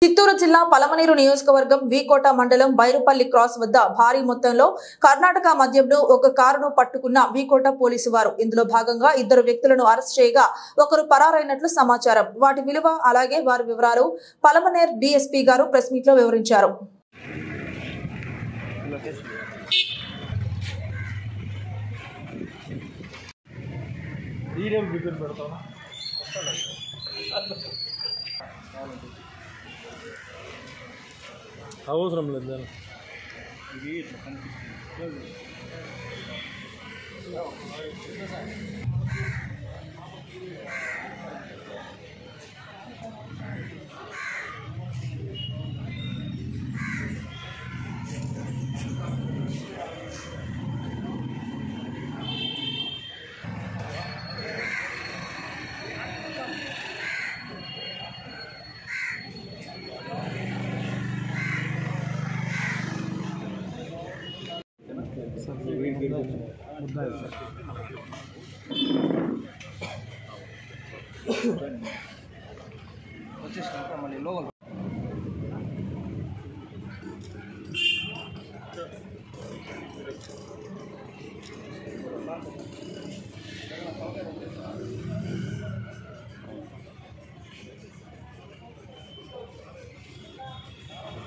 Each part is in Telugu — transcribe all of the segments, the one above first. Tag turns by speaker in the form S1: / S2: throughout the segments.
S1: చిత్తూరు జిల్లా పలమనేరు నియోజకవర్గం వీకోట మండలం బైరుపల్లి క్రాస్ వద్ద భారీ మొత్తంలో కర్ణాటక మద్యంను ఒక కారును పట్టుకున్న వీకోట పోలీసు వారు. ఇందులో భాగంగా 2 వ్యక్తులను అరెస్ట్ చేయగా ఒకరు పరారైనట్లు సమాచారం. వాటి విలువ అలాగే వారి వివరాలు పలమనేరు డీఎస్పీ గారు ప్రెస్ మీట్ లో వివరించారు.
S2: అవసరం లేదు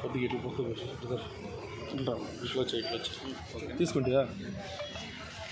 S2: కొద్దిగా ఇట్లా తీసుకుంటా